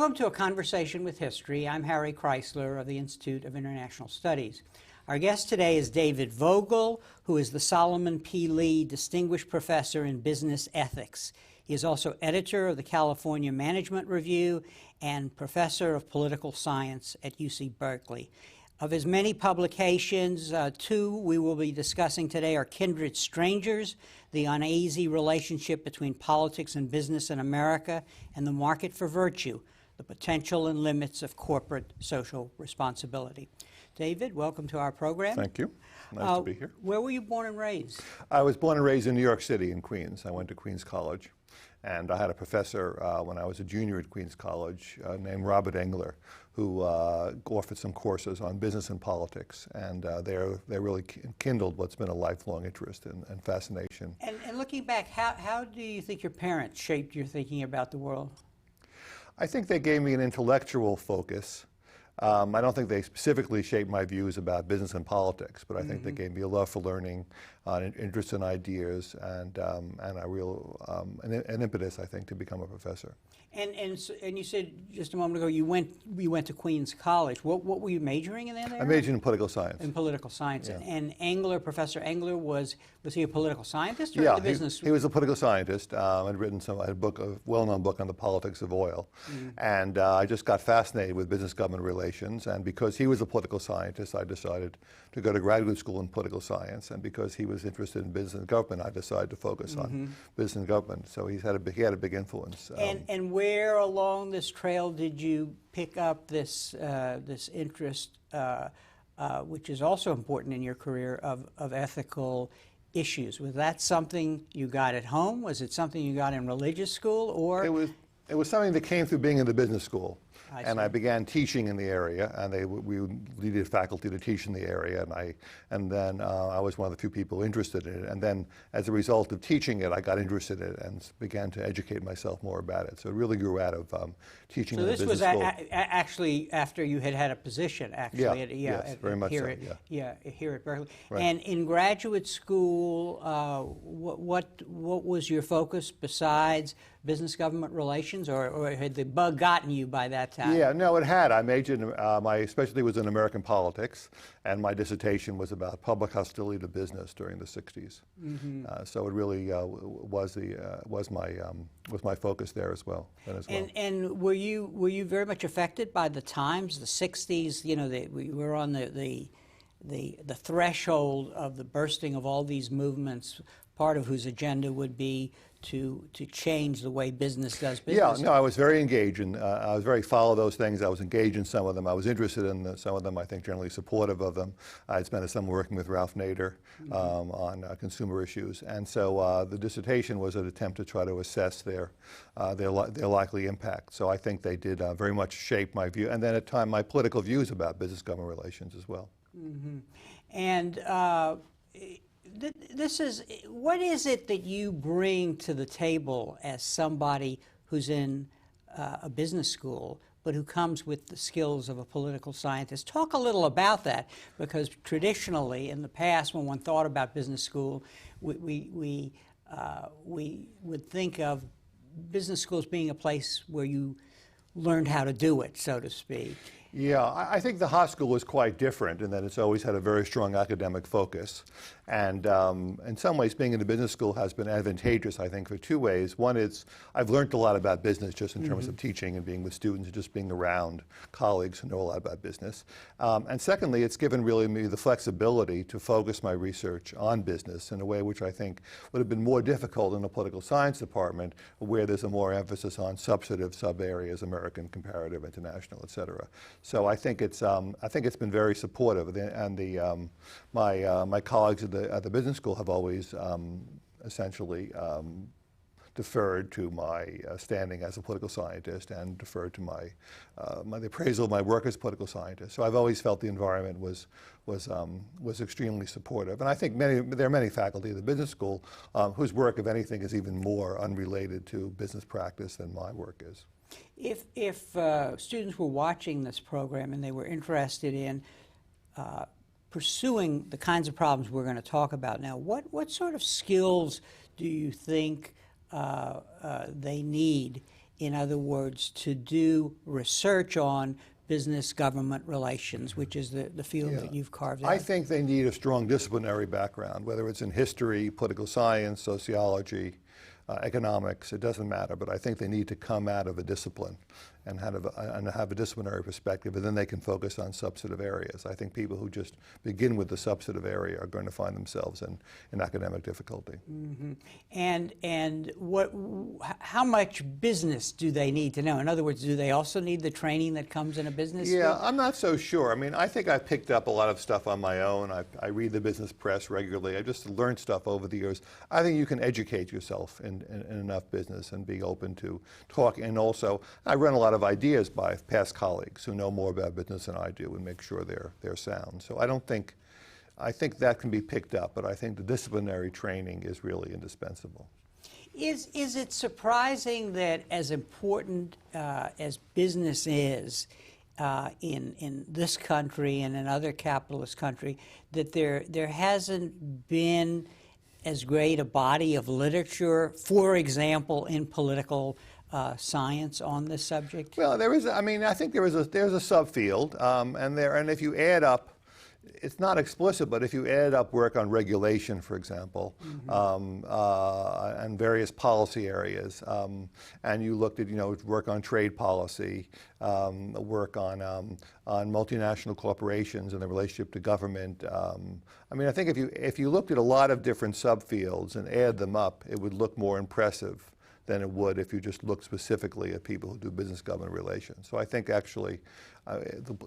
Welcome to A Conversation with History. I'm Harry Kreisler of the Institute of International Studies. Our guest today is David Vogel, who is the Solomon P. Lee Distinguished Professor in Business Ethics. He is also editor of the California Management Review and professor of political science at UC Berkeley. Of his many publications, two we will be discussing today are Kindred Strangers, The Uneasy Relationship Between Politics and Business in America, and The Market for Virtue, The Potential and Limits of Corporate Social Responsibility. David, welcome to our program. Thank you. Nice to be here. Where were you born and raised? I was born and raised in New York City in Queens. I went to Queens College. And I had a professor when I was a junior at Queens College named Robert Engler, who offered some courses on business and politics. And they really kindled what's been a lifelong interest and fascination. And looking back, how do you think your parents shaped your thinking about the world? I think they gave me an intellectual focus. I don't think they specifically shaped my views about business and politics, but I think they gave me a love for learning, an interest in ideas, and a real an impetus, I think, to become a professor. And you said just a moment ago you went to Queens College. What were you majoring in there? I majored in political science. In political science. Yeah. And Engler, Professor Engler, was he a political scientist or yeah, the business? He was a political scientist. I'd written a well-known book on the politics of oil, and I just got fascinated with business-government relations. And because he was a political scientist, I decided to go to graduate school in political science. And because he was interested in business and government, I decided to focus on business and government. So he had a big influence. And where along this trail did you pick up this interest, which is also important in your career, of ethical issues? Was that something you got at home? Was it something you got in religious school, or? It was something that came through being in the business school. I I began teaching in the area, and we needed faculty to teach in the area, and then I was one of the few people interested in it. And then, as a result of teaching it, I got interested in it and began to educate myself more about it. So it really grew out of teaching in the business school. So this was actually after you had a position, actually. Yes, very much so. Here at Berkeley. Right. And in graduate school, what was your focus besides business government relations, or had the bug gotten you by that time? Yeah, no, it had. I majored in, my specialty was in American politics, and my dissertation was about public hostility to business during the 60s. So it really was my focus there as well. And were you very much affected by the times, the 60s? You know, we were on the threshold of the bursting of all these movements, part of whose agenda would be to change the way business does business. Yeah, no, I was very engaged, and I was very follow those things. I was engaged in some of them. I was interested in some of them. I think generally supportive of them. I'd spent a summer working with Ralph Nader on consumer issues, and so the dissertation was an attempt to try to assess their likely impact. So I think they did very much shape my view, and then at time my political views about business-government relations as well. And what is it that you bring to the table as somebody who's in a business school but who comes with the skills of a political scientist? Talk a little about that, because traditionally in the past, when one thought about business school, we would think of business schools being a place where you learned how to do it, so to speak. Yeah, I think the Haas School is quite different in that it's always had a very strong academic focus. And in some ways, being in a business school has been advantageous, I think, for two ways. One is I've learned a lot about business just in terms of teaching and being with students and just being around colleagues who know a lot about business. And secondly, it's given really me the flexibility to focus my research on business in a way which I think would have been more difficult in a political science department, where there's a more emphasis on substantive sub-areas, American, comparative, international, et cetera. So I think it's been very supportive, and my colleagues at the business school have always essentially deferred to my standing as a political scientist and deferred to the appraisal of my work as a political scientist. So I've always felt the environment was extremely supportive. And I think there are many faculty at the business school whose work, if anything, is even more unrelated to business practice than my work is. If students were watching this program and they were interested in pursuing the kinds of problems we're going to talk about now, what sort of skills do you think they need in other words, to do research on business-government relations, which is the field that you've carved out? I think they need a strong disciplinary background, whether it's in history, political science, sociology, economics, it doesn't matter, but I think they need to come out of a discipline and have a disciplinary perspective, and then they can focus on substantive areas. I think people who just begin with the substantive area are going to find themselves in academic difficulty. Mm-hmm. And how much business do they need to know? In other words, do they also need the training that comes in a business Yeah, school? I'm not so sure. I mean, I think I've picked up a lot of stuff on my own. I read the business press regularly. I just learned stuff over the years. I think you can educate yourself in enough business and be open to talk. And also, I run a lot of ideas by past colleagues who know more about business than I do and make sure they're sound. So I think that can be picked up, but I think the disciplinary training is really indispensable. Is it surprising that as important as business is in this country and in other capitalist countries, that there hasn't been as great a body of literature, for example, in political science on this subject? Well, there is. I mean, I think there's a subfield, and if you add up, it's not explicit, but if you add up work on regulation, for example, and various policy areas, and you looked at work on trade policy, work on multinational corporations and the relationship to government. I mean, I think if you looked at a lot of different subfields and add them up, it would look more impressive than it would if you just look specifically at people who do business-government relations. So I think actually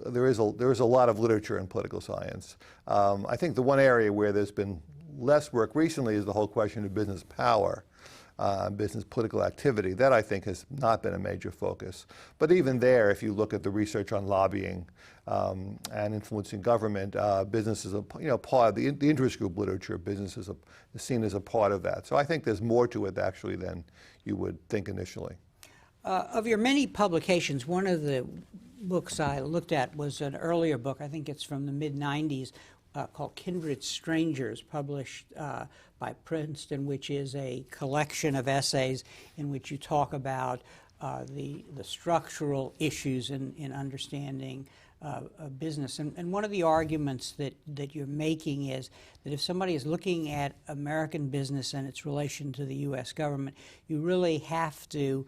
there is a lot of literature in political science. I think the one area where there's been less work recently is the whole question of business power, business political activity. That I think has not been a major focus. But even there, if you look at the research on lobbying and influencing government, business is a part of the interest group literature. Business is seen as a part of that. So I think there's more to it actually than you would think initially. Of your many publications, one of the books I looked at was an earlier book, I think it's from the mid-90s, called Kindred Strangers, published by Princeton, which is a collection of essays in which you talk about the structural issues in understanding business. And one of the arguments that you're making is that if somebody is looking at American business and its relation to the U.S. government, you really have to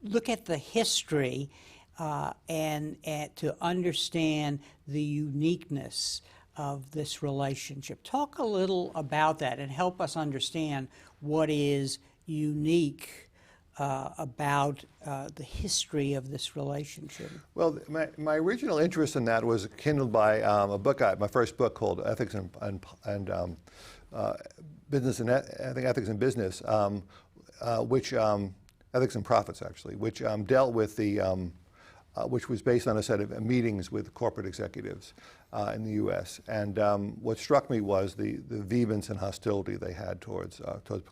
look at the history and to understand the uniqueness of this relationship. Talk a little about that and help us understand what is unique about the history of this relationship. Well, my original interest in that was kindled by a book, my first book called Ethics and Business and I think Ethics and Business, which Ethics and Profits actually, which dealt with which was based on a set of meetings with corporate executives in the U.S. And what struck me was the vehemence and hostility they had towards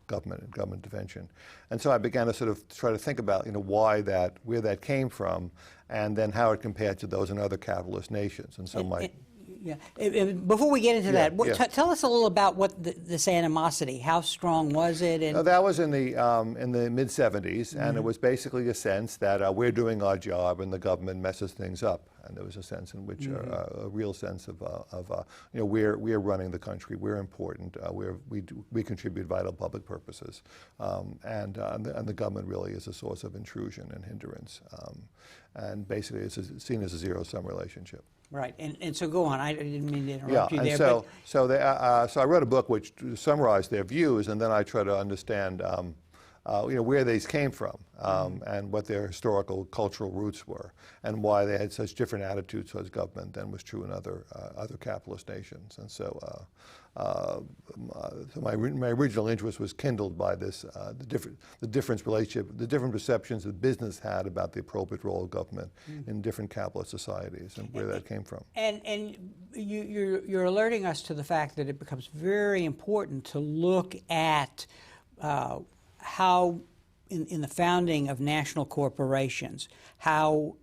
government and government intervention. And so I began to sort of try to think about where that came from, and then how it compared to those in other capitalist nations. And so before we get into that, tell us a little about what this animosity. How strong was it? And that was in the mid-'70s, and it was basically a sense that we're doing our job and the government messes things up. And there was a sense in which a real sense of we're running the country, we're important, we contribute vital public purposes, and the government really is a source of intrusion and hindrance, and basically it's seen as a zero-sum relationship. Right, and so go on. I didn't mean to interrupt you there. So I wrote a book which summarized their views, and then I try to understand where these came from, and what their historical, cultural roots were, and why they had such different attitudes towards government than was true in other capitalist nations. And so my original interest was kindled by this the different relationship, the different perceptions that business had about the appropriate role of government in different capitalist societies, and where that came from. And you're alerting us to the fact that it becomes very important to look at how, in the founding of national corporations, how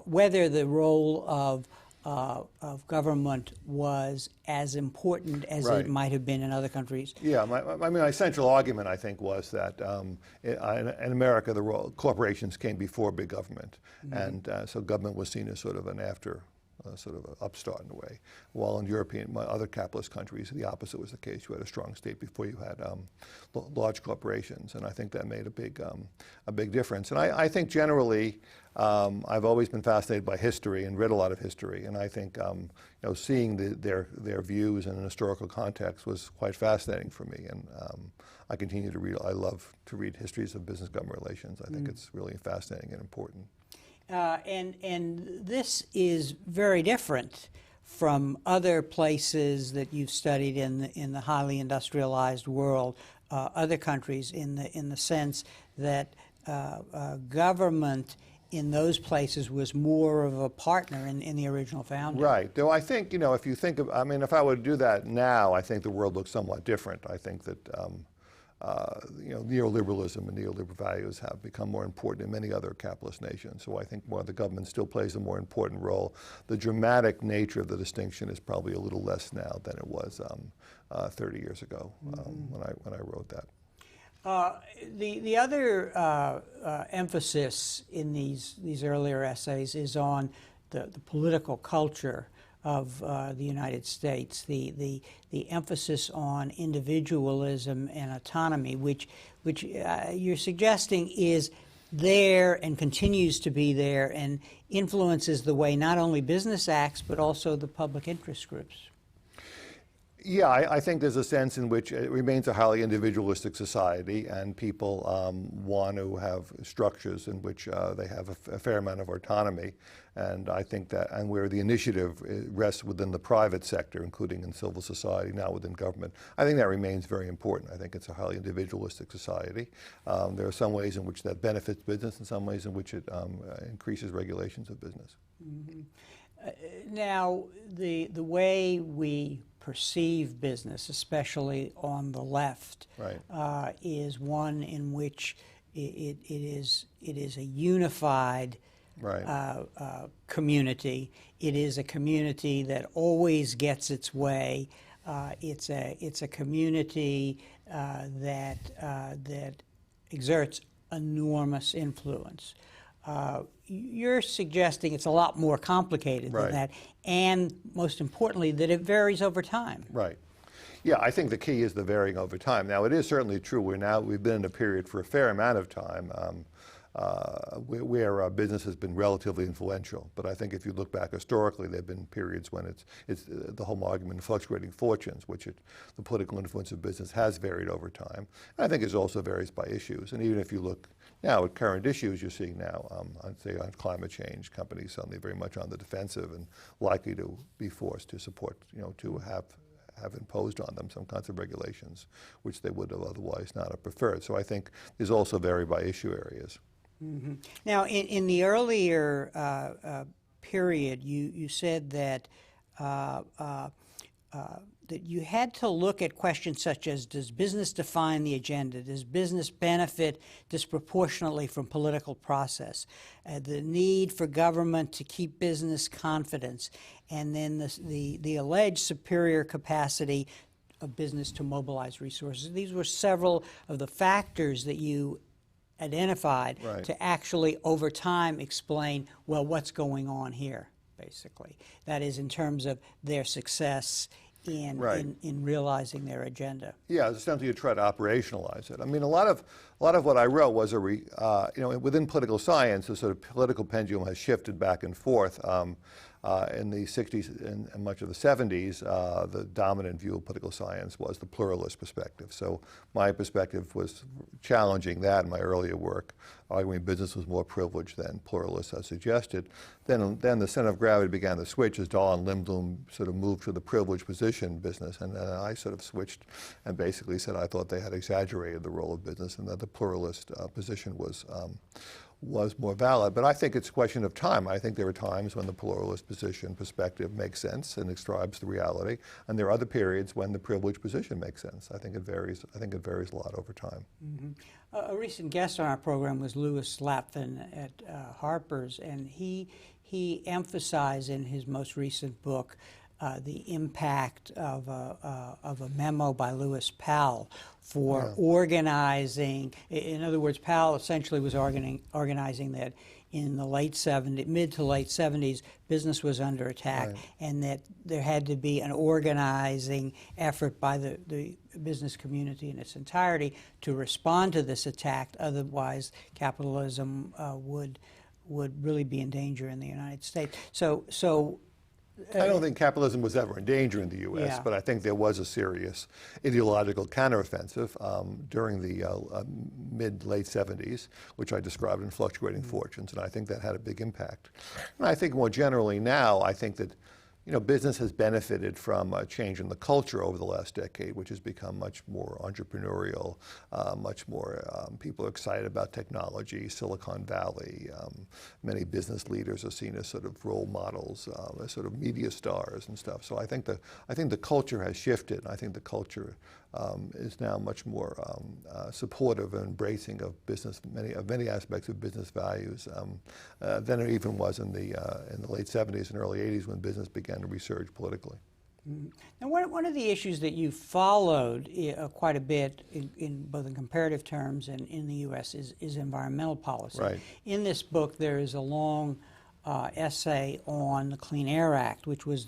whether the role of of government was as important as Right. it might have been in other countries. Yeah, my central argument, I think, was that in America, corporations came before big government, and so government was seen as sort of an after, sort of an upstart in a way. While in other capitalist countries, the opposite was the case. You had a strong state before you had large corporations, and I think that made a big difference. And I think generally, I've always been fascinated by history and read a lot of history, and I think seeing their views in an historical context was quite fascinating for me. And I continue to read. I love to read histories of business-government relations. I think it's really fascinating and important. And this is very different from other places that you've studied in the highly industrialized world, other countries, in the sense that government in those places was more of a partner in the original founding. Right. Though I think, if you think of, if I would do that now, I think the world looks somewhat different. I think that, neoliberalism and neoliberal values have become more important in many other capitalist nations. So I think the government still plays a more important role. The dramatic nature of the distinction is probably a little less now than it was 30 years ago when I wrote that. The other emphasis in these earlier essays is on the political culture of the United States, the emphasis on individualism and autonomy, which you're suggesting is there and continues to be there and influences the way not only business acts but also the public interest groups. Yeah, I think there's a sense in which it remains a highly individualistic society, and people want to have structures in which they have a fair amount of autonomy. And I think that, and where the initiative rests within the private sector, including in civil society, not within government, I think that remains very important. I think it's a highly individualistic society. There are some ways in which that benefits business, and some ways in which it increases regulations of business. Mm-hmm. Now, the way we perceive business, especially on the left, right, is one in which it is a unified right, community. It is a community that always gets its way. It's a community that exerts enormous influence. You're suggesting it's a lot more complicated than right, that, and most importantly, that it varies over time. Right. Yeah, I think the key is the varying over time. Now, it is certainly true. We've been in a period for a fair amount of time where business has been relatively influential. But I think if you look back historically, there have been periods when it's the whole argument of fluctuating fortunes, which the political influence of business has varied over time. And I think it also varies by issues. And even if you look now at current issues you're seeing now, I'd say on climate change, companies suddenly very much on the defensive and likely to be forced to support, to have imposed on them some kinds of regulations, which they would have otherwise not have preferred. So I think these also vary by issue areas. Mm-hmm. Now, in the earlier period, you said that that you had to look at questions such as, does business define the agenda? Does business benefit disproportionately from political process? The need for government to keep business confidence, and then the alleged superior capacity of business to mobilize resources. These were several of the factors that you identified right, to actually, over time, explain, well, what's going on here, basically. That is, in terms of their success in realizing their agenda. Yeah, it's something to try to operationalize it. I mean, a lot of what I wrote was within political science, the sort of political pendulum has shifted back and forth. In the 60s and much of the 70s, the dominant view of political science was the pluralist perspective. So my perspective was challenging that in my earlier work, arguing business was more privileged than pluralists had suggested. Then the center of gravity began to switch as Dahl and Lindblom sort of moved to the privileged position business, and then I sort of switched and basically said I thought they had exaggerated the role of business and that the pluralist position was was more valid. But I think it's a question of time. I think there are times when the pluralist perspective makes sense and describes the reality, and there are other periods when the privileged position makes sense. I think it varies. I think it varies a lot over time. Mm-hmm. A recent guest on our program was Louis Lapfin at Harper's, and he emphasized in his most recent book the impact of a memo by Lewis Powell for organizing. In other words, Powell essentially was organizing that in the mid to late 70s, business was under attack, and that there had to be an organizing effort by the business community in its entirety to respond to this attack. Otherwise, capitalism would really be in danger in the United States. So I don't think capitalism was ever in danger in the U.S., but I think there was a serious ideological counteroffensive during the mid-late 70s, which I described in Fluctuating Fortunes, and I think that had a big impact. And I think more generally now, I think that business has benefited from a change in the culture over the last decade, which has become much more entrepreneurial, much more people are excited about technology, Silicon Valley. Many business leaders are seen as sort of role models, as sort of media stars and stuff. So I think the culture has shifted. I think the culture is now much more supportive and embracing of business, many aspects of business values than it even was in the late 70s and early 80s when business began to resurge politically. Mm-hmm. Now, one of the issues that you followed quite a bit in both in comparative terms and in the U.S. is environmental policy. Right. In this book, there is a long essay on the Clean Air Act, which was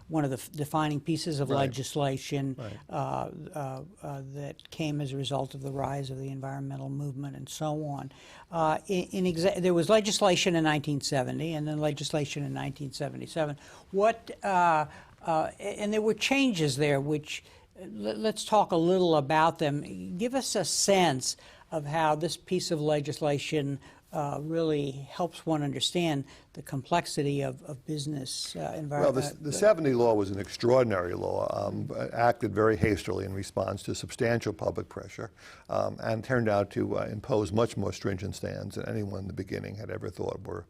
one of the defining pieces of legislation that came as a result of the rise of the environmental movement and so on. There was legislation in 1970 and then legislation in 1977. And there were changes there, which let's talk a little about them. Give us a sense of how this piece of legislation really helps one understand the complexity of business environment. Well, the 70 law was an extraordinary law, acted very hastily in response to substantial public pressure, and turned out to impose much more stringent standards than anyone in the beginning had ever thought were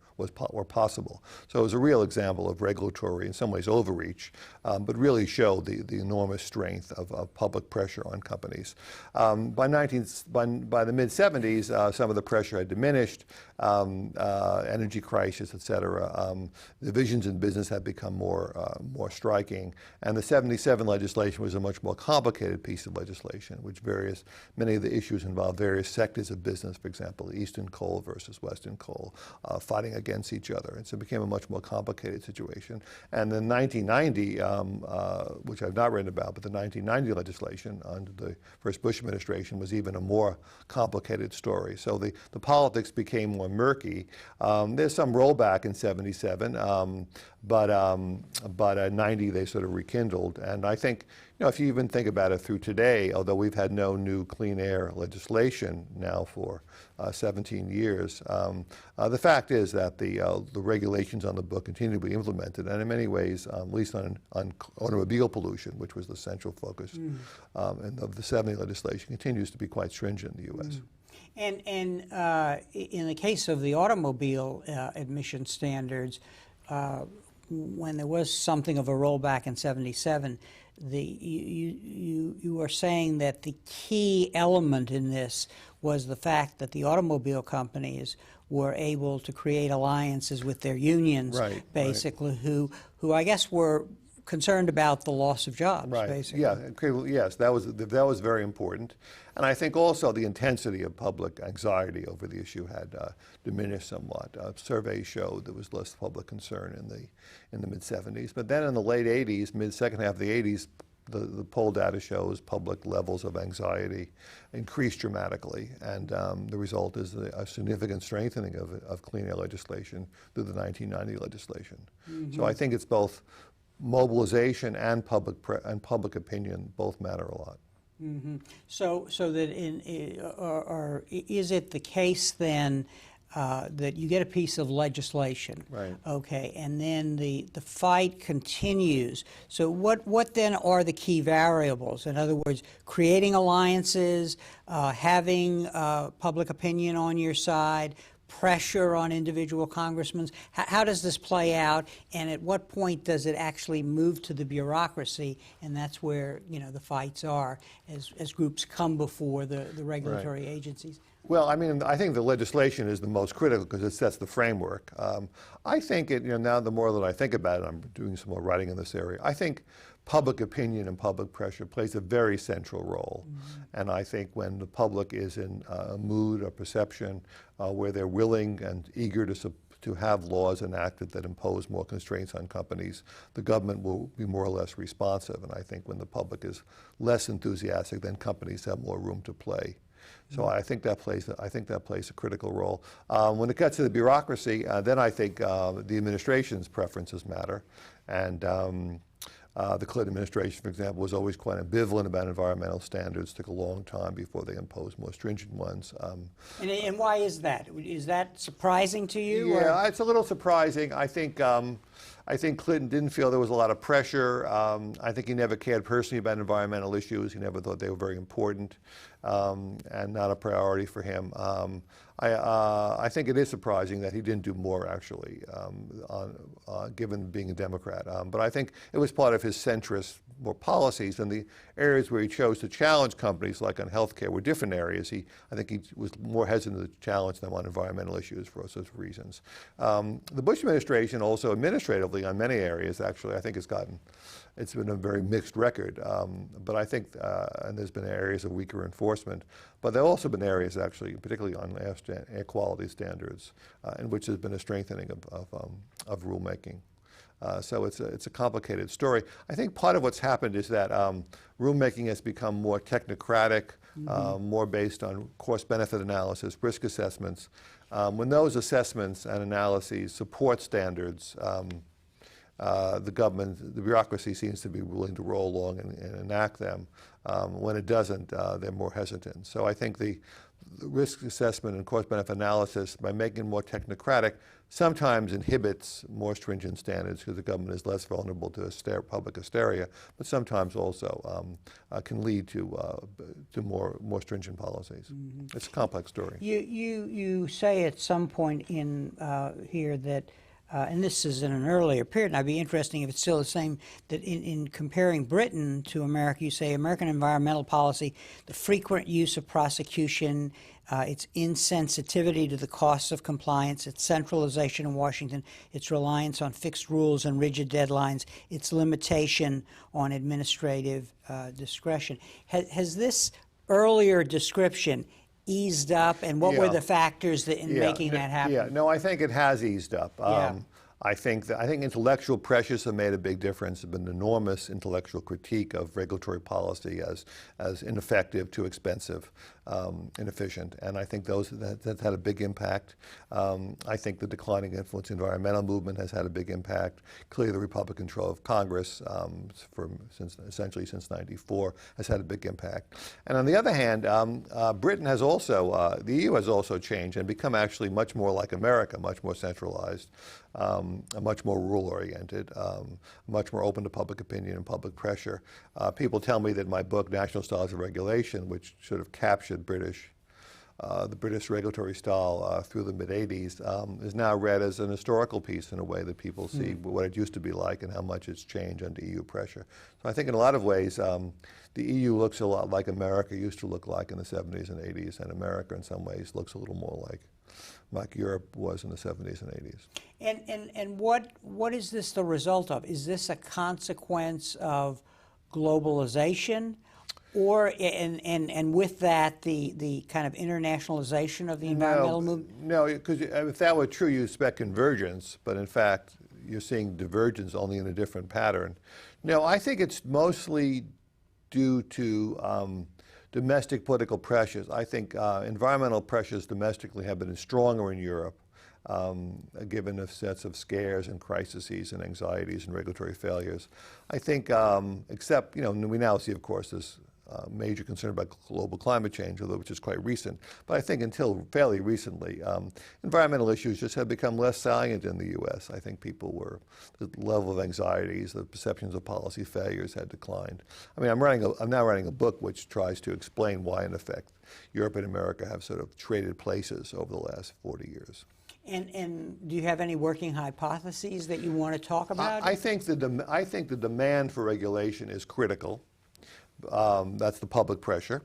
possible. So it was a real example of regulatory, in some ways, overreach, but really showed the enormous strength of public pressure on companies. By the mid-70s, some of the pressure had diminished, energy crisis, et cetera. The divisions in business had become more striking, and the 77 legislation was a much more complicated piece of legislation, which many of the issues involved various sectors of business, for example, Eastern coal versus Western coal, fighting against each other, and so it became a much more complicated situation. And then 1990, which I've not written about, but the 1990 legislation under the first Bush administration was even a more complicated story. So the politics became more murky. There's some rollback in 77, but at 90 they sort of rekindled. And I think, if you even think about it through today, although we've had no new clean air legislation now for 17 years, the fact is that the regulations on the book continue to be implemented, and in many ways, at least on automobile pollution, which was the central focus of the 70 legislation, continues to be quite stringent in the U.S. And in the case of the automobile emission standards, when there was something of a rollback in 77, you are saying that the key element in this was the fact that the automobile companies were able to create alliances with their unions, basically, who I guess were concerned about the loss of jobs, basically. Yes, that was very important. And I think also the intensity of public anxiety over the issue had diminished somewhat. Surveys showed there was less public concern in the mid-70s. But then in the late 80s, second half of the 80s, the poll data shows public levels of anxiety increased dramatically, and the result is a significant strengthening of clean air legislation through the 1990 legislation. So I think it's both mobilization and public opinion both matter a lot. So that is it the case then that you get a piece of legislation, okay, and then the fight continues? So what then are the key variables? In other words, creating alliances, having public opinion on your side, pressure on individual congressmen? How does this play out, and at what point does it actually move to the bureaucracy, and that's where, you know, the fights are as groups come before the regulatory agencies? Well, I mean, I think the legislation is the most critical because it sets the framework. I think it, you know, now the more that I think about it, I'm doing some more writing in this area, I think public opinion and public pressure plays a very central role. And I think when the public is in a mood or perception where they're willing and eager to have laws enacted that impose more constraints on companies, the government will be more or less responsive. And I think when the public is less enthusiastic, then companies have more room to play. So I think that plays a critical role. When it gets to the bureaucracy, then I think the administration's preferences matter. And the Clinton administration, for example, was always quite ambivalent about environmental standards. Took a long time before they imposed more stringent ones. And why is that? Is that surprising to you? Yeah, it's a little surprising. I think Clinton didn't feel there was a lot of pressure. I think he never cared personally about environmental issues. He never thought they were very important and not a priority for him. I think it is surprising that he didn't do more, actually, given being a Democrat. But I think it was part of his centrist more policies, and the areas where he chose to challenge companies, like on healthcare, were different areas. I think he was more hesitant to challenge them on environmental issues for all sorts of reasons. The Bush administration also administratively on many areas, actually, I think it's been a very mixed record. But I think, and there's been areas of weaker enforcement, but there have also been areas, actually, particularly on air quality standards, in which there's been a strengthening of rulemaking. So it's a complicated story. I think part of what's happened is that rulemaking has become more technocratic, more based on cost-benefit analysis, risk assessments. When those assessments and analyses support standards, the bureaucracy seems to be willing to roll along and enact them. When it doesn't, they're more hesitant. So I think the risk assessment and cost-benefit analysis, by making it more technocratic, sometimes inhibits more stringent standards because the government is less vulnerable to public hysteria, but sometimes also can lead to more stringent policies. It's a complex story. You say at some point in here that, and this is in an earlier period, and I'd be interesting if it's still the same, that in comparing Britain to America, you say American environmental policy, the frequent use of prosecution, its insensitivity to the costs of compliance, its centralization in Washington, its reliance on fixed rules and rigid deadlines, its limitation on administrative discretion. Has this earlier description eased up, and what were the factors that in making that happen? Yeah, no, I think it has eased up. I think intellectual pressures have made a big difference. There's been enormous intellectual critique of regulatory policy as ineffective, too expensive, inefficient, and I think that's had a big impact. I think the declining influence of the environmental movement has had a big impact. Clearly, the Republican control of Congress, essentially since '94, has had a big impact. And on the other hand, Britain has also, the EU has also changed and become actually much more like America, much more centralized. Much more rule-oriented, much more open to public opinion and public pressure. People tell me that my book, National Styles of Regulation, which sort of captured the British regulatory style through the mid-'80s, is now read as an historical piece in a way that people see what it used to be like and how much it's changed under EU pressure. So I think in a lot of ways, the EU looks a lot like America used to look like in the '70s and '80s, and America in some ways looks a little more like Europe was in the '70s and '80s. And what is this the result of? Is this a consequence of globalization, or and with that the kind of internationalization of the environmental movement? No, because if that were true, you'd expect convergence, but in fact, you're seeing divergence only in a different pattern. No, I think it's mostly due to domestic political pressures. I think environmental pressures domestically have been stronger in Europe, given a sense of scares and crises and anxieties and regulatory failures. I think, except, we now see, of course, this major concern about global climate change, although which is quite recent. But I think until fairly recently, environmental issues just have become less salient in the U.S. I think the level of anxieties, the perceptions of policy failures had declined. I mean, I'm now writing a book which tries to explain why, in effect, Europe and America have sort of traded places over the last 40 years. And do you have any working hypotheses that you want to talk about? I think the demand for regulation is critical. That's the public pressure.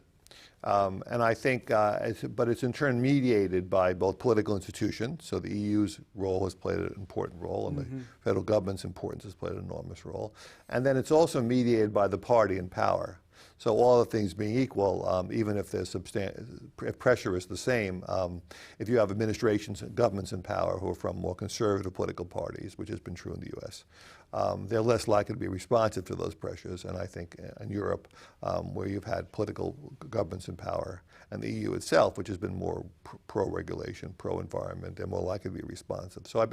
And I think, but it's in turn mediated by both political institutions. So the EU's role has played an important role, and the federal government's importance has played an enormous role. And then it's also mediated by the party in power. So all the things being equal, even if there's if pressure is the same, if you have administrations and governments in power who are from more conservative political parties, which has been true in the U.S., they're less likely to be responsive to those pressures. And I think in Europe, where you've had political governments in power, and the EU itself, which has been more pro-regulation, pro-environment, they're more likely to be responsive. So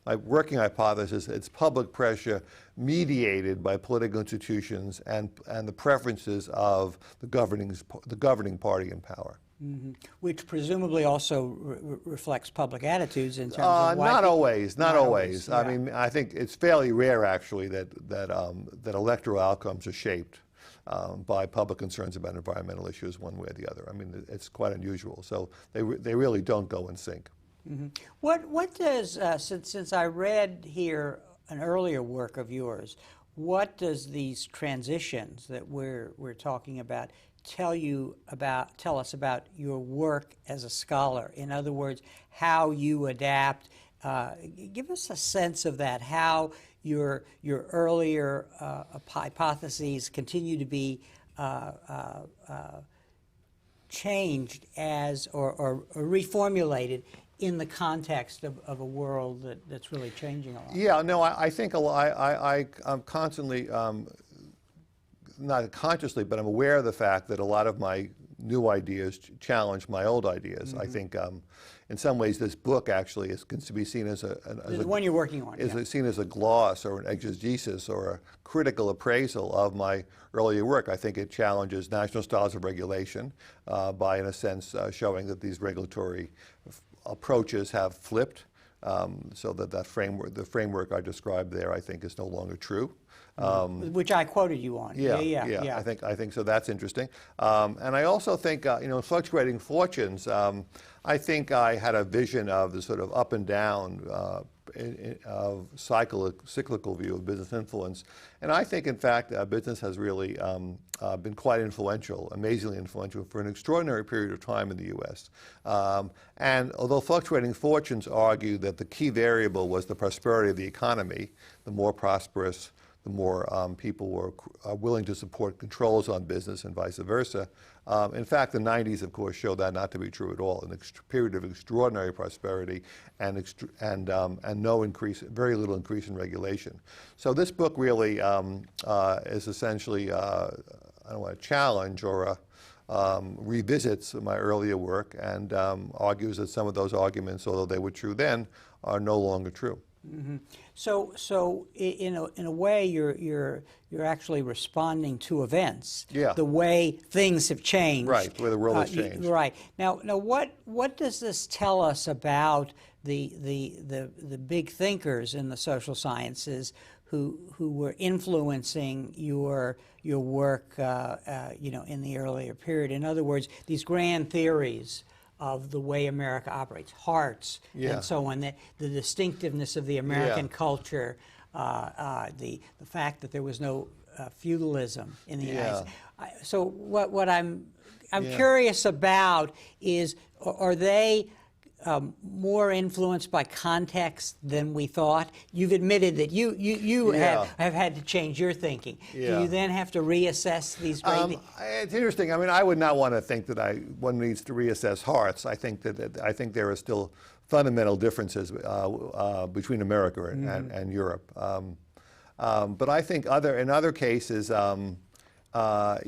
my working hypothesis, it's public pressure mediated by political institutions and the preferences of the governing party in power. Mm-hmm. Which presumably also reflects public attitudes in terms of why not always. Yeah. I mean, I think it's fairly rare, actually, that electoral outcomes are shaped by public concerns about environmental issues one way or the other. I mean, it's quite unusual. So they really don't go in sync. Mm-hmm. What does since I read here an earlier work of yours, what does these transitions that we're talking about tell us about your work as a scholar? In other words, how you adapt. Give us a sense of that, how your earlier hypotheses continue to be changed as or reformulated in the context of a world that's really changing a lot. Yeah, no, I think I'm constantly, not consciously, but I'm aware of the fact that a lot of my new ideas challenge my old ideas. I think in some ways this book actually can be seen as the one you're working on. Is seen as a gloss or an exegesis or a critical appraisal of my earlier work. I think it challenges national styles of regulation by, in a sense, showing that these regulatory approaches have flipped, so that the framework I described there, I think, is no longer true. Which I quoted you on. Yeah. I think so. That's interesting. And I also think, fluctuating fortunes. I think I had a vision of the sort of up and down of cyclical view of business influence. And I think, in fact, business has really been quite influential, amazingly influential, for an extraordinary period of time in the U.S. And although fluctuating fortunes argue that the key variable was the prosperity of the economy, the more prosperous, the more people were willing to support controls on business and vice versa. In fact, the 90s, of course, showed that not to be true at all. An period of extraordinary prosperity and no increase, very little increase in regulation. So this book really is essentially, I don't want to challenge or revisits my earlier work and argues that some of those arguments, although they were true then, are no longer true. Mm-hmm. So in a way, you're actually responding to events. Yeah. The way things have changed. Right. The way the world has changed. Right. Now, what does this tell us about the big thinkers in the social sciences who were influencing your work, in the earlier period? In other words, these grand theories of the way America operates, hearts, and so on, the distinctiveness of the American culture, the fact that there was no feudalism in the United States. So what I'm curious about is, are they more influenced by context than we thought? You've admitted that you have had to change your thinking. Yeah. Do you then have to reassess these great things? It's interesting. I mean, I would not want to think that one needs to reassess hearts. I think there are still fundamental differences between America and Europe. But I think in other cases, I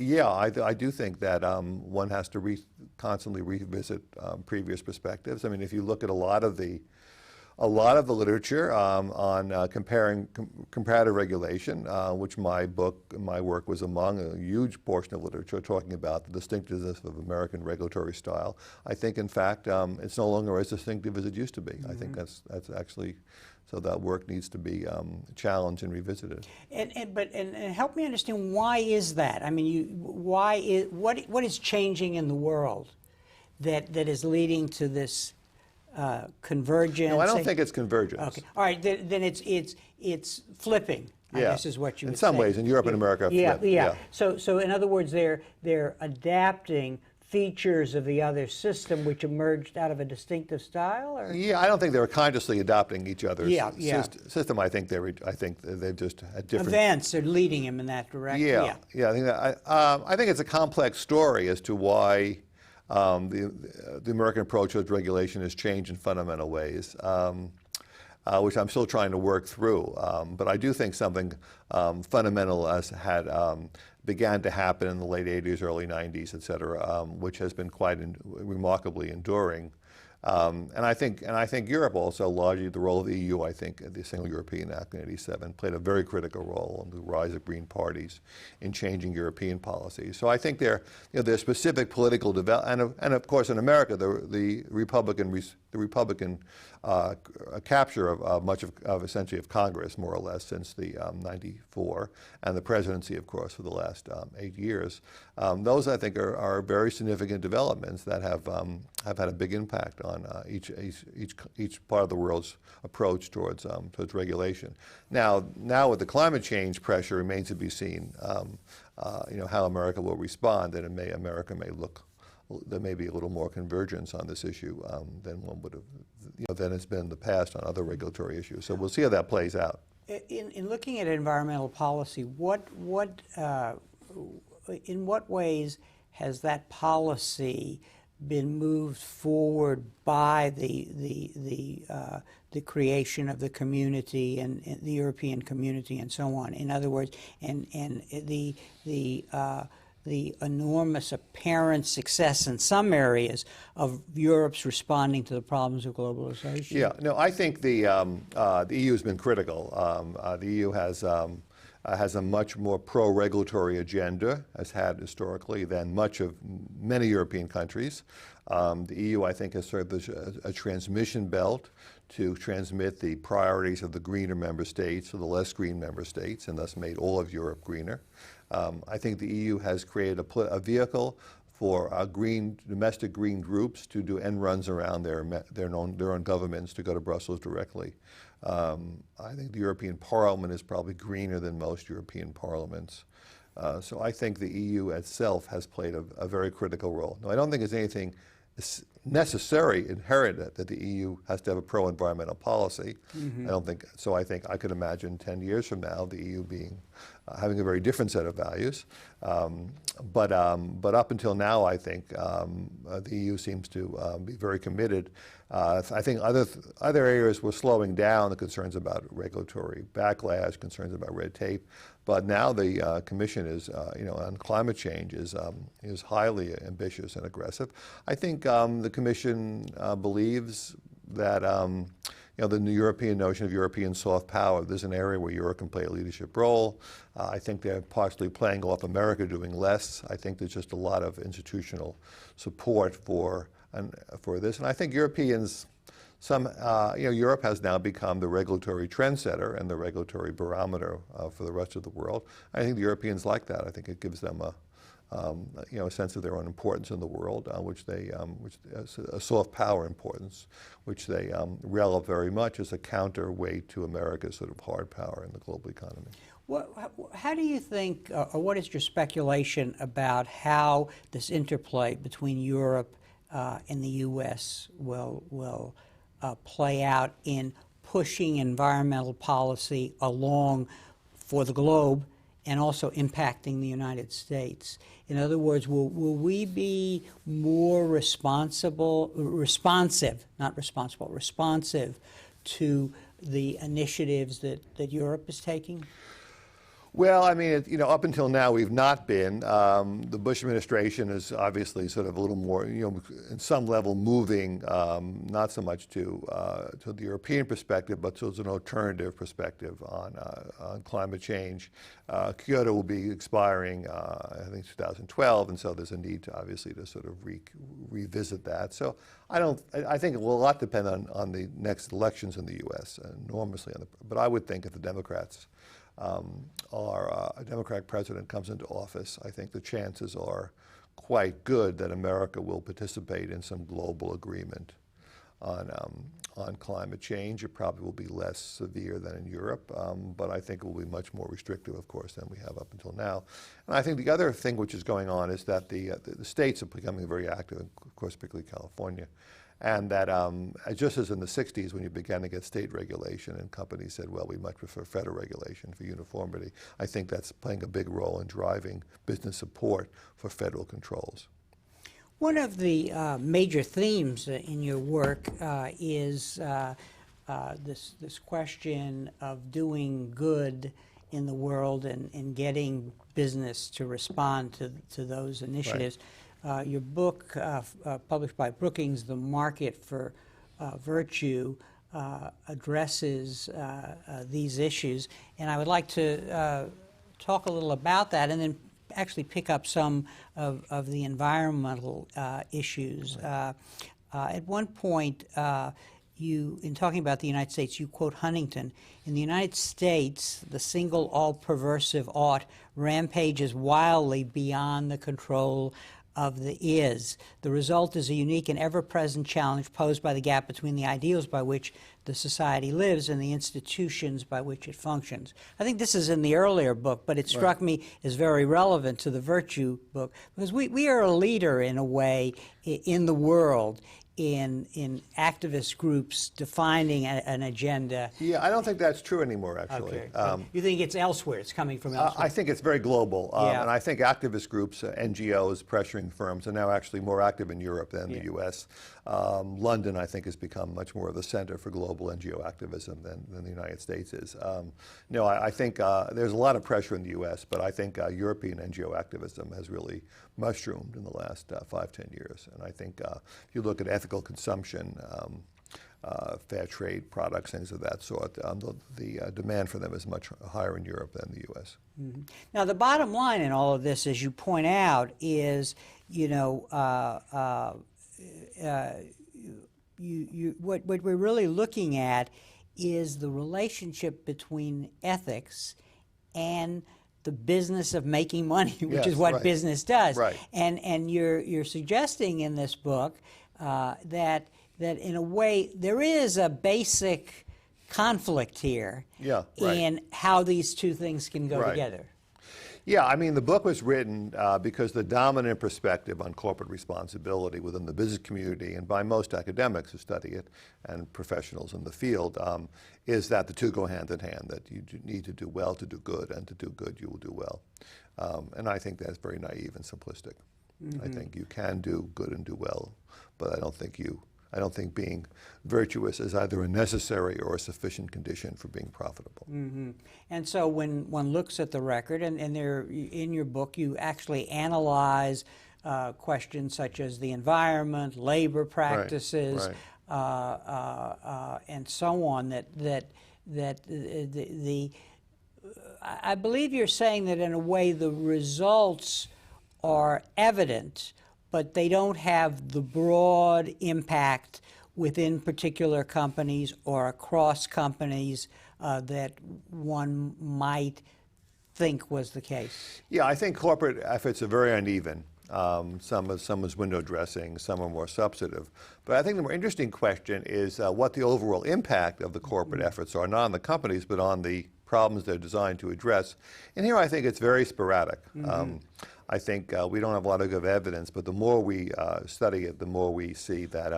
do think that one has to constantly revisit previous perspectives. I mean, if you look at a lot of the a lot of the literature on comparative regulation, which my work was among, a huge portion of literature talking about the distinctiveness of American regulatory style. I think, in fact, it's no longer as distinctive as it used to be. I think that's actually, so that work needs to be challenged and revisited. And help me understand, why is that? I mean, what is changing in the world that is leading to this convergence? No, I don't think it's convergence. Okay, all right. Then it's flipping. I guess is what you would say. In some ways, in Europe and America, yeah, flip. yeah. So in other words, they're adapting features of the other system which emerged out of a distinctive style, or? Yeah, I don't think they were consciously adopting each other's system. I think they've just had different events are leading them in that direction. Yeah. I think it's a complex story as to why the American approach to regulation has changed in fundamental ways, which I'm still trying to work through. But I do think something fundamental began to happen in the late 80s, early 90s, et cetera, which has been quite remarkably enduring. And I think Europe also, largely the role of the EU, I think the Single European Act in '87 played a very critical role in the rise of green parties in changing European policies. So I think there's specific political development, and of course in America, the Republican capture of much of essentially of Congress, more or less, since the '94, and the presidency, of course, for the last 8 years. Those, I think, are very significant developments that have had a big impact on each part of the world's approach towards regulation. Now with the climate change pressure, remains to be seen. How America will respond, and America may look. There may be a little more convergence on this issue than one would have, than it's been in the past on other regulatory issues. So we'll see how that plays out. In looking at environmental policy, in what ways has that policy been moved forward by the creation of the community and the European community and so on? In other words, and the enormous apparent success in some areas of Europe's responding to the problems of globalization? Yeah, no, I think the EU has been critical. The EU has a much more pro-regulatory agenda, has had historically, than many European countries. The EU, I think, has served as a transmission belt to transmit the priorities of the greener member states to the less green member states, and thus made all of Europe greener. I think the EU has created a vehicle for domestic green groups to do end runs around their own governments, to go to Brussels directly. I think the European Parliament is probably greener than most European parliaments. So I think the EU itself has played a very critical role. Now, I don't think there's anything necessary, inherent, that the EU has to have a pro-environmental policy. I don't think so. I think I could imagine 10 years from now the EU having a very different set of values. But up until now, I think the EU seems to be very committed. I think other areas were slowing down, the concerns about regulatory backlash, concerns about red tape. But now the Commission is, on climate change is highly ambitious and aggressive. I think the Commission believes that the European notion of European soft power. There's an area where Europe can play a leadership role. I think they're partially playing off America doing less. I think there's just a lot of institutional support for this, and I think Europeans. Europe has now become the regulatory trendsetter and the regulatory barometer for the rest of the world. I think the Europeans like that. I think it gives them a sense of their own importance in the world, a soft power importance, which they relish very much as a counterweight to America's sort of hard power in the global economy. How do you think, or what is your speculation about how this interplay between Europe and the U.S. will play out in pushing environmental policy along for the globe and also impacting the United States? In other words, will we be more responsive to the initiatives that Europe is taking? Well, I mean, up until now, we've not been. The Bush administration is obviously sort of a little more, in some level moving, not so much to the European perspective, but to an alternative perspective on climate change. Kyoto will be expiring, I think, 2012, and so there's a need to obviously to sort of revisit that. So I think it will a lot depend on the next elections in the U.S. enormously, but I would think if the Democrats a Democratic president comes into office, I think the chances are quite good that America will participate in some global agreement on climate change. It probably will be less severe than in Europe, but I think it will be much more restrictive, of course, than we have up until now. And I think the other thing which is going on is that the states are becoming very active, of course, particularly California. And that just as in the 60s when you began to get state regulation and companies said, well, we much prefer federal regulation for uniformity, I think that's playing a big role in driving business support for federal controls. One of the major themes in your work is this question of doing good in the world and getting business to respond to those initiatives. Right. Your book, published by Brookings, The Market for Virtue, addresses these issues. And I would like to talk a little about that and then actually pick up some of the environmental issues. Right. At one point, in talking about the United States, you quote Huntington: "In the United States, the single all-perversive ought rampages wildly beyond the control of the is. The result is a unique and ever-present challenge posed by the gap between the ideals by which the society lives and the institutions by which it functions." I think this is in the earlier book, but it struck me as very relevant to the virtue book, because we are a leader in a way in the world in activist groups defining an agenda. Yeah, I don't think that's true anymore, actually. Okay. You think it's elsewhere? It's coming from elsewhere? I think it's very global. And I think activist groups, NGOs, pressuring firms, are now actually more active in Europe than the U.S. London, I think, has become much more of the center for global NGO activism than the United States is. I think there's a lot of pressure in the U.S., but I think European NGO activism has really mushroomed in the last 5-10 years. And I think if you look at ethical consumption, fair trade products, things of that sort, the demand for them is much higher in Europe than the U.S. Mm-hmm. Now, the bottom line in all of this, as you point out, is, what we're really looking at is the relationship between ethics and the business of making money, which is what business does. Right. And you're suggesting in this book that in a way there is a basic conflict here in how these two things can go together. Yeah, I mean, the book was written because the dominant perspective on corporate responsibility within the business community and by most academics who study it and professionals in the field is that the two go hand in hand, that you need to do well to do good, and to do good you will do well. And I think that's very naive and simplistic. Mm-hmm. I think you can do good and do well, but I don't think being virtuous is either a necessary or a sufficient condition for being profitable. Mm-hmm. And so when one looks at the record, and there, in your book, you actually analyze questions such as the environment, labor practices, and so on, I believe you're saying that in a way the results are evident, but they don't have the broad impact within particular companies or across companies that one might think was the case. Yeah, I think corporate efforts are very uneven. Some is window dressing, some are more substantive. But I think the more interesting question is what the overall impact of the corporate efforts are, not on the companies, but on the problems they're designed to address. And here I think it's very sporadic. I think we don't have a lot of good evidence, but the more we study it, the more we see that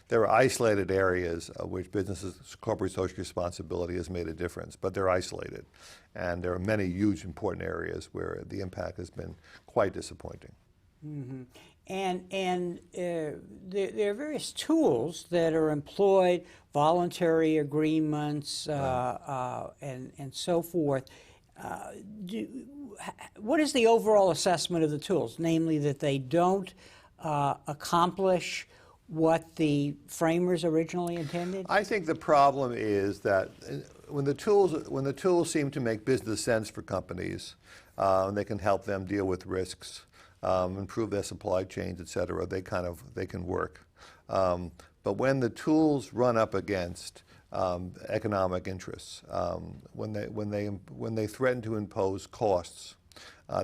there are isolated areas which businesses' corporate social responsibility has made a difference, but they're isolated. And there are many huge important areas where the impact has been quite disappointing. Mm-hmm. And there are various tools that are employed, voluntary agreements and so forth. what is the overall assessment of the tools? Namely, that they don't accomplish what the framers originally intended? I think the problem is that when the tools seem to make business sense for companies, and they can help them deal with risks, improve their supply chains, et cetera, they can work. But when the tools run up against economic interests, when they threaten to impose costs,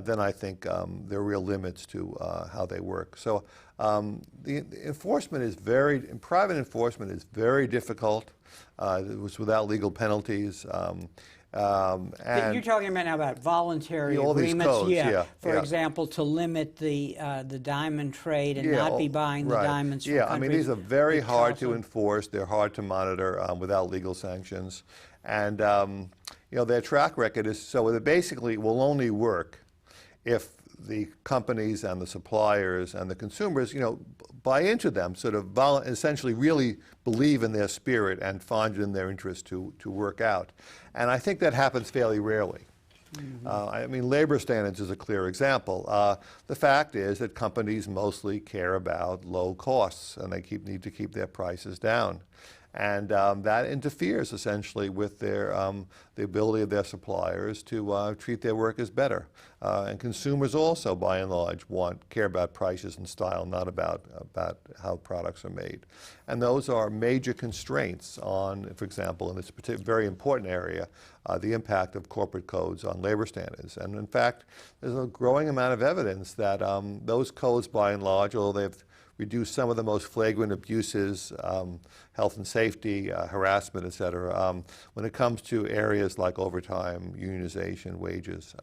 then I think there are real limits to how they work. So the enforcement is private enforcement is very difficult. It was without legal penalties. And you're talking about now about voluntary all agreements, these codes, for example, to limit the diamond trade and not be buying the diamonds from countries. I mean, these are very hard to enforce. They're hard to monitor without legal sanctions. And their track record is so that basically will only work if the companies and the suppliers and the consumers, buy into them, sort of essentially really believe in their spirit and find it in their interest to work out. And I think that happens fairly rarely. Mm-hmm. I mean, labor standards is a clear example. The fact is that companies mostly care about low costs, and they need to keep their prices down. And that interferes essentially with the ability of their suppliers to treat their workers better. And consumers also, by and large, care about prices and style, not about how products are made. And those are major constraints on, for example, in this very important area, the impact of corporate codes on labor standards. And in fact, there's a growing amount of evidence that those codes, by and large, although they've reduce some of the most flagrant abuses, health and safety, harassment, et cetera. When it comes to areas like overtime, unionization, wages,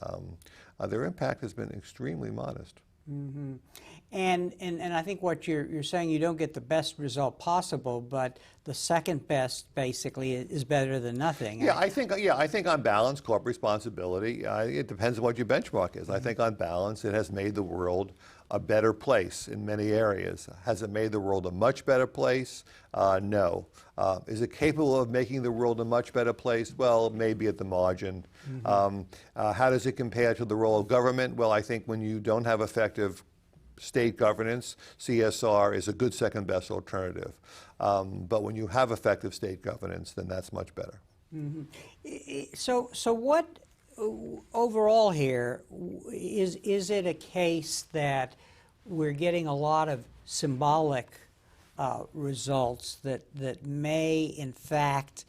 their impact has been extremely modest. Mm-hmm. And I think what you're saying, you don't get the best result possible, but the second best basically is better than nothing. I think on balance, corporate responsibility, it depends on what your benchmark is. Mm-hmm. I think on balance, it has made the world a better place in many areas. Has it made the world a much better place? No. Is it capable of making the world a much better place? Well, maybe at the margin. Mm-hmm. How does it compare to the role of government? Well, I think when you don't have effective state governance, CSR is a good second best alternative. But when you have effective state governance, then that's much better. Mm-hmm. So what overall here, is it a case that we're getting a lot of symbolic results that may in fact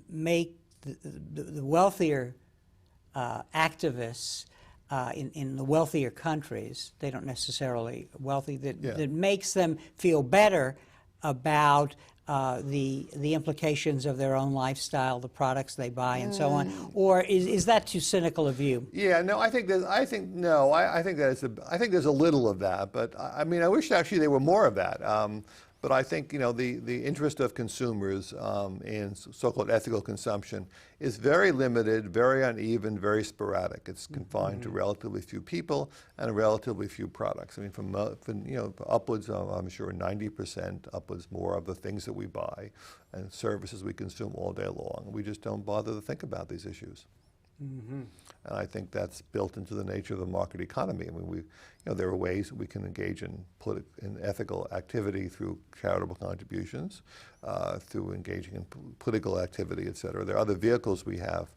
make the wealthier activists in the wealthier countries, they don't necessarily wealthy, that makes them feel better about the implications of their own lifestyle, the products they buy, and so on, or is that too cynical a view? Yeah, no, I think there's a little of that, but I mean, I wish actually there were more of that. But I think the interest of consumers in so-called ethical consumption is very limited, very uneven, very sporadic. It's confined to relatively few people and relatively few products. I mean, from upwards of, I'm sure, 90%, upwards more of the things that we buy and services we consume all day long. We just don't bother to think about these issues. Mm-hmm. And I think that's built into the nature of the market economy. I mean, there are ways that we can engage in ethical activity through charitable contributions, through engaging in political activity, et cetera. There are other vehicles we have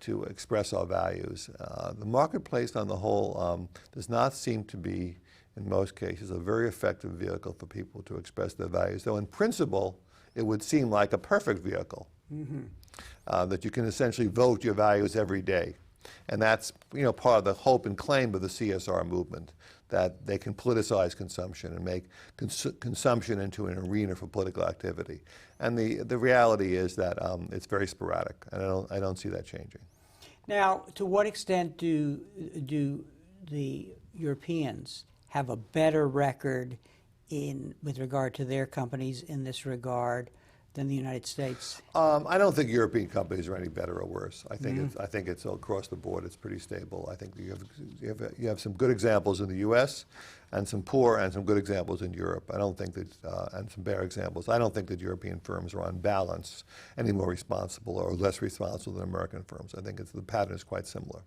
to express our values. The marketplace on the whole does not seem to be, in most cases, a very effective vehicle for people to express their values, though in principle, it would seem like a perfect vehicle. Mm-hmm. That you can essentially vote your values every day. And that's part of the hope and claim of the CSR movement, that they can politicize consumption and make consumption into an arena for political activity. And the reality is that it's very sporadic, and I don't see that changing. Now, to what extent do the Europeans have a better record with regard to their companies in this regard than the United States? I don't think European companies are any better or worse. I think it's across the board. It's pretty stable. I think you have some good examples in the U.S. and some poor and some good examples in Europe. I don't think that and some bad examples. I don't think that European firms are on balance any more responsible or less responsible than American firms. I think the pattern is quite similar.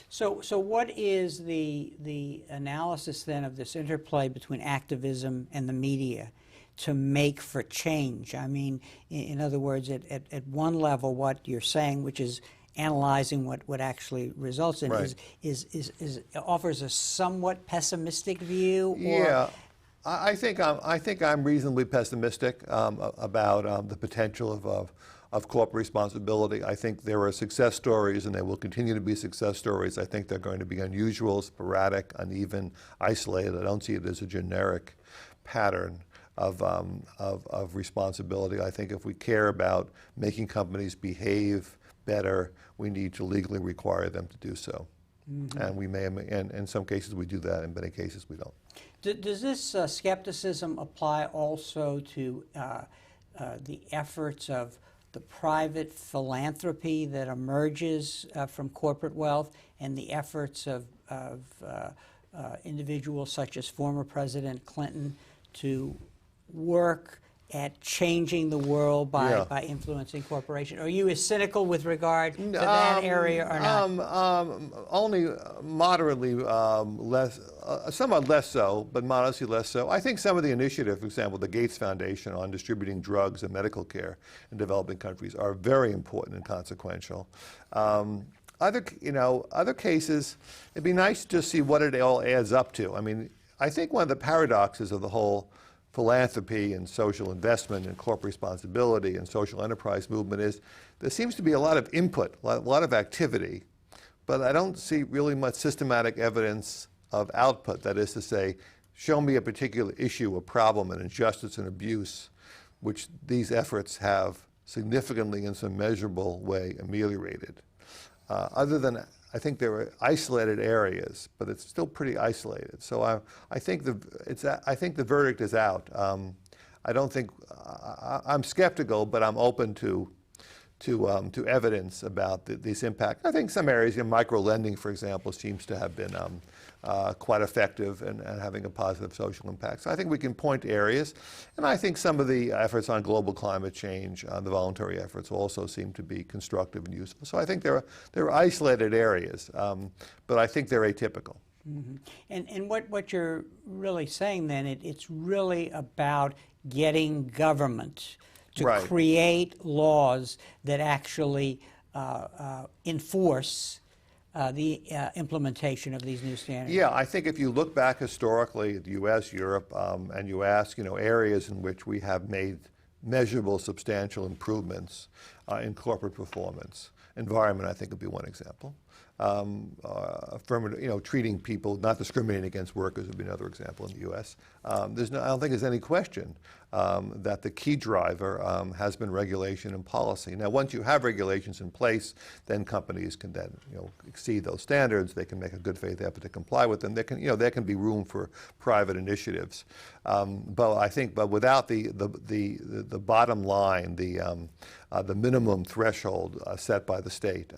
So what is the analysis then of this interplay between activism and the media to make for change? I mean, in other words, at one level, what you're saying, which is analyzing what actually results in, right, is offers a somewhat pessimistic view. Or yeah, I think I'm reasonably pessimistic about the potential of corporate responsibility. I think there are success stories, and there will continue to be success stories. I think they're going to be unusual, sporadic, uneven, isolated. I don't see it as a generic pattern of responsibility. I think if we care about making companies behave better, we need to legally require them to do so. Mm-hmm. And we may, and in some cases we do that, in many cases we don't. Does this skepticism apply also to the efforts of the private philanthropy that emerges from corporate wealth and the efforts of individuals such as former President Clinton to work at changing the world by influencing corporations? Are you as cynical with regard to that area or not? Only moderately less, somewhat less so, but modestly less so. I think some of the initiatives, for example, the Gates Foundation on distributing drugs and medical care in developing countries, are very important and consequential. Other cases, it'd be nice to see what it all adds up to. I mean, I think one of the paradoxes of the whole philanthropy and social investment and corporate responsibility and social enterprise movement is there seems to be a lot of input, a lot of activity, but I don't see really much systematic evidence of output. That is to say, show me a particular issue, a problem, an injustice, an abuse, which these efforts have significantly in some measurable way ameliorated. Other than, I think there are isolated areas, but it's still pretty isolated. So I think the verdict is out. I don't think I'm skeptical, but I'm open to evidence about this impact. I think some areas, micro lending, for example, seems to have been quite effective and having a positive social impact. So I think we can point to areas, and I think some of the efforts on global climate change, the voluntary efforts, also seem to be constructive and useful. So I think there are isolated areas, but I think they're atypical. Mm-hmm. And what you're really saying then, it's really about getting government to create laws that actually enforce the implementation of these new standards. Yeah, I think if you look back historically at the U.S., Europe, and you ask, areas in which we have made measurable, substantial improvements in corporate performance, environment, I think, would be one example. Affirmative, treating people, not discriminating against workers would be another example in the U.S. I don't think there's any question that the key driver has been regulation and policy. Now, once you have regulations in place, then companies can then, exceed those standards. They can make a good faith effort to comply with them. There can be room for private initiatives. But without the bottom line, the minimum threshold set by the state,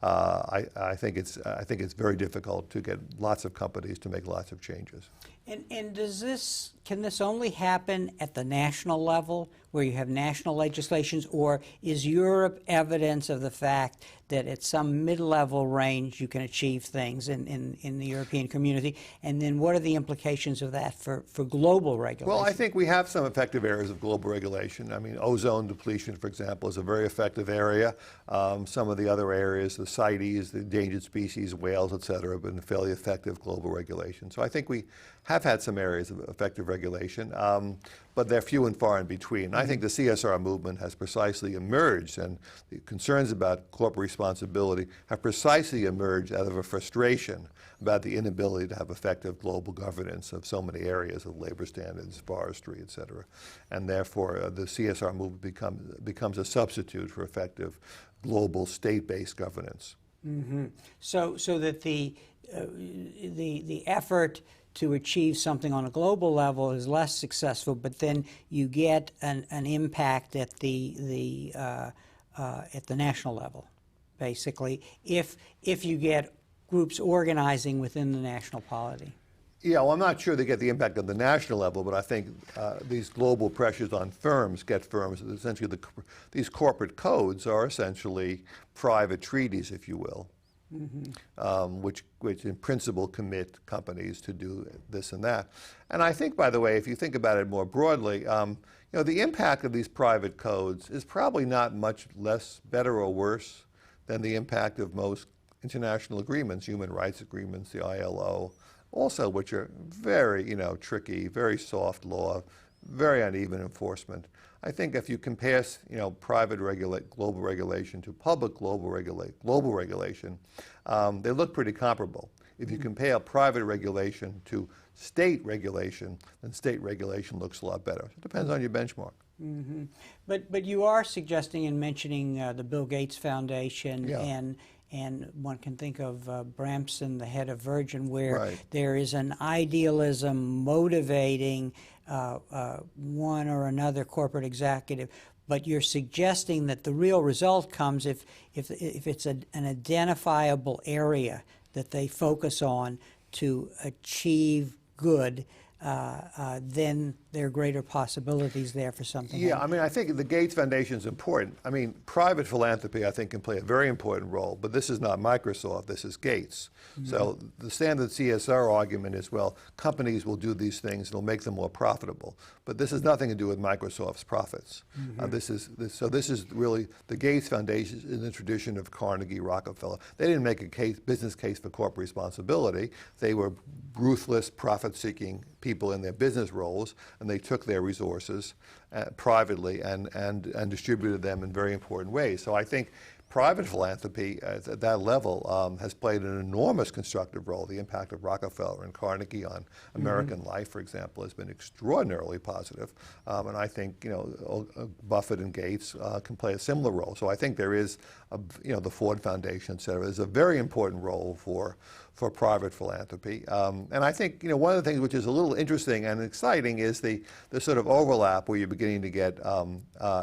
I think it's very difficult to get lots of companies to make lots of changes. And can this only happen at the national level, where you have national legislations, or is Europe evidence of the fact that at some mid-level range you can achieve things in the European community? And then what are the implications of that for global regulation? Well, I think we have some effective areas of global regulation. I mean, ozone depletion, for example, is a very effective area. Some of the other areas, the CITES, the endangered species, whales, et cetera, have been fairly effective global regulation. So I think we have had some areas of effective regulation, but they're few and far in between. I think the CSR movement has precisely emerged, and the concerns about corporate responsibility have precisely emerged out of a frustration about the inability to have effective global governance of so many areas of labor standards, forestry, et cetera. And therefore, the CSR movement becomes a substitute for effective global state-based governance. Mm-hmm. So that the effort to achieve something on a global level is less successful, but then you get an impact at the national level, basically, if you get groups organizing within the national polity. Yeah, well, I'm not sure they get the impact on the national level, but I think these global pressures on firms get firms. Essentially, these corporate codes are essentially private treaties, if you will, which in principle commit companies to do this and that. And I think, by the way, if you think about it more broadly, the impact of these private codes is probably not much less, better or worse than the impact of most international agreements, human rights agreements, the ILO, also, which are very, tricky, very soft law, very uneven enforcement. I think if you compare, private global regulation to public global regulation, they look pretty comparable. If you compare private regulation to state regulation, then state regulation looks a lot better. It depends on your benchmark. Mm-hmm. But you are suggesting and mentioning the Bill Gates Foundation, yeah. And one can think of Bramson, the head of Virgin, where right. there is an idealism motivating one or another corporate executive. But you're suggesting that the real result comes if it's an identifiable area that they focus on to achieve good, then there are greater possibilities there for something. Yeah, I mean, I think the Gates Foundation is important. I mean, private philanthropy, I think, can play a very important role, but this is not Microsoft, this is Gates. Mm-hmm. So the standard CSR argument is, well, companies will do these things, it'll make them more profitable. But this has nothing to do with Microsoft's profits. Mm-hmm. This is really, the Gates Foundation is in the tradition of Carnegie, Rockefeller. They didn't make a business case for corporate responsibility. They were ruthless, profit-seeking people in their business roles, and they took their resources privately and distributed them in very important ways. So I think private philanthropy at that level has played an enormous constructive role. The impact of Rockefeller and Carnegie on American life, for example, has been extraordinarily positive. And I think Buffett and Gates can play a similar role. So I think there is, the Ford Foundation, et cetera, is a very important role for private philanthropy. And I think one of the things which is a little interesting and exciting is the sort of overlap where you're beginning to get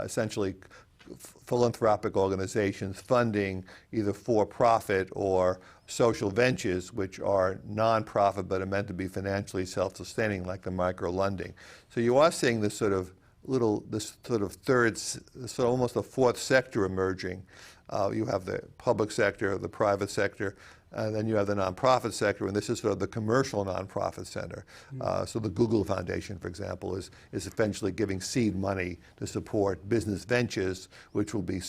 essentially philanthropic organizations funding either for-profit or social ventures, which are non-profit but are meant to be financially self-sustaining, like the micro-lending. So you are seeing this sort of third, so almost a fourth sector emerging. You have the public sector, the private sector, and then you have the nonprofit sector, and this is sort of the commercial nonprofit center. So the Google Foundation, for example, is essentially giving seed money to support business ventures, which will be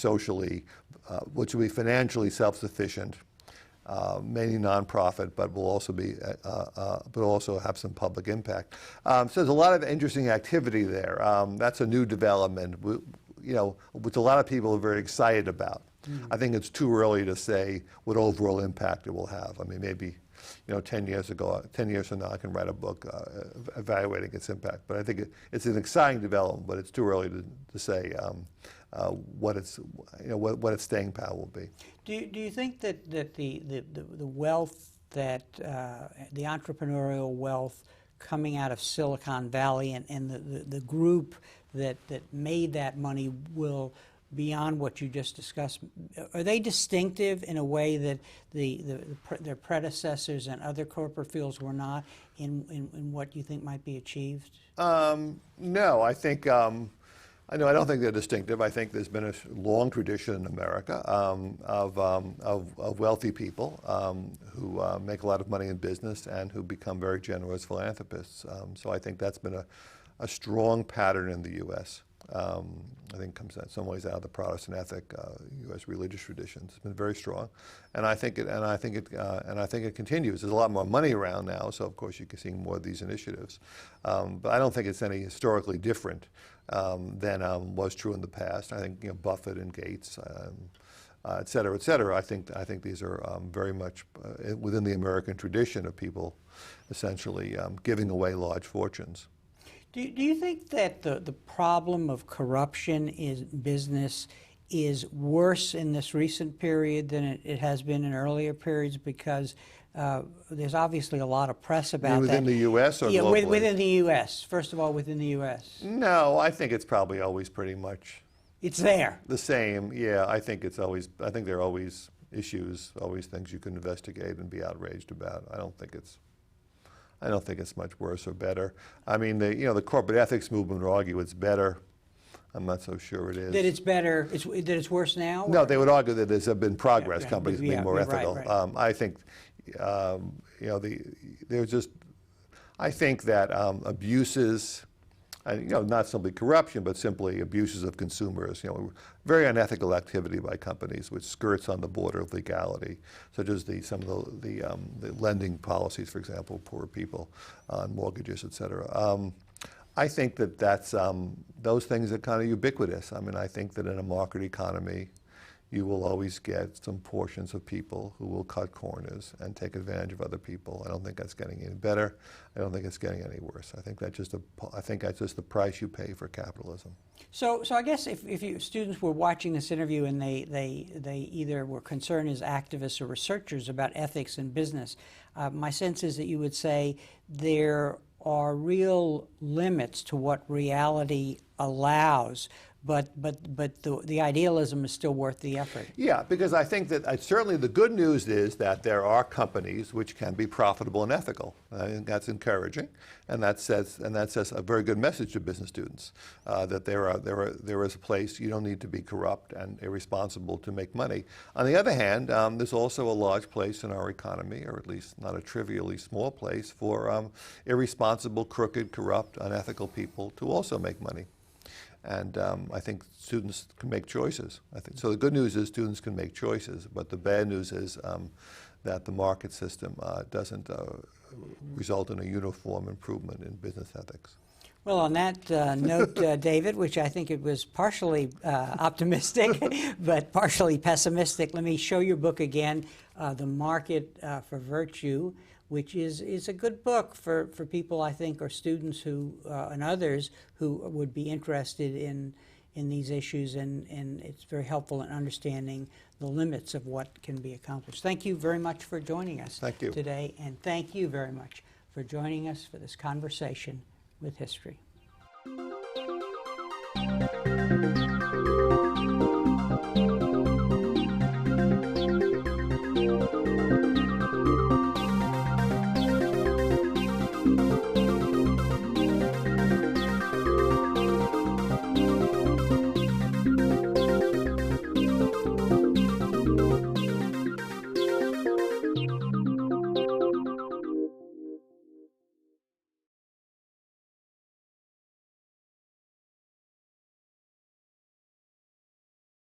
financially self-sufficient, mainly nonprofit, but will also be, but also have some public impact. So there's a lot of interesting activity there. That's a new development, which a lot of people are very excited about. I think it's too early to say what overall impact it will have. I mean, maybe, 10 years from now, I can write a book evaluating its impact. But I think it's an exciting development, but it's too early to say what its staying power will be. Do you think that the wealth that the entrepreneurial wealth coming out of Silicon Valley and the group that made that money will, beyond what you just discussed, are they distinctive in a way that their predecessors and other corporate fields were not in what you think might be achieved? No, I think I don't think they're distinctive. I think there's been a long tradition in America of wealthy people who make a lot of money in business and who become very generous philanthropists. So I think that's been a strong pattern in the U.S. I think comes in some ways out of the Protestant ethic, U.S. religious traditions. It's been very strong, and I think it continues. There's a lot more money around now, so of course you can see more of these initiatives. But I don't think it's any historically different than was true in the past. I think Buffett and Gates, et cetera, et cetera. I think these are very much within the American tradition of people essentially giving away large fortunes. Do you think that the problem of corruption in business is worse in this recent period than it has been in earlier periods, because there's obviously a lot of press about within that. the U.S. or Yeah, globally? within the U.S. First of all, within the U.S. No, I think it's probably always pretty much It's there. the same. Yeah, I think it's always. I think there are always issues, always things you can investigate and be outraged about. I don't think it's much worse or better. I mean, the corporate ethics movement would argue it's better. I'm not so sure it is. That it's better. That it's worse now. No, they would argue that there's been progress. Yeah, Companies yeah, being more right, ethical. right. I think, there's just. I think that abuses, not simply corruption, but simply abuses of consumers. Very unethical activity by companies which skirts on the border of legality, such as some of the lending policies, for example, poor people on mortgages, et cetera. I think that's those things are kind of ubiquitous. I mean, I think that in a market economy, you will always get some portions of people who will cut corners and take advantage of other people. I don't think that's getting any better. I don't think it's getting any worse. I think that's just the price you pay for capitalism. So I guess if students were watching this interview and they either were concerned as activists or researchers about ethics in business, my sense is that you would say there are real limits to what reality allows, but the idealism is still worth the effort. Yeah, because I think that certainly the good news is that there are companies which can be profitable and ethical. I think that's encouraging, and that says a very good message to business students that there is a place you don't need to be corrupt and irresponsible to make money. On the other hand, there's also a large place in our economy, or at least not a trivially small place, for irresponsible, crooked, corrupt, unethical people to also make money. And I think students can make choices. So the good news is students can make choices, but the bad news is that the market system doesn't result in a uniform improvement in business ethics. Well, on that note, David, which I think it was partially optimistic but partially pessimistic, let me show your book again, The Market for Virtue, which is a good book for people, I think, or students who and others who would be interested in these issues, and it's very helpful in understanding the limits of what can be accomplished. Thank you very much for joining us today, and thank you very much for joining us for this conversation with history.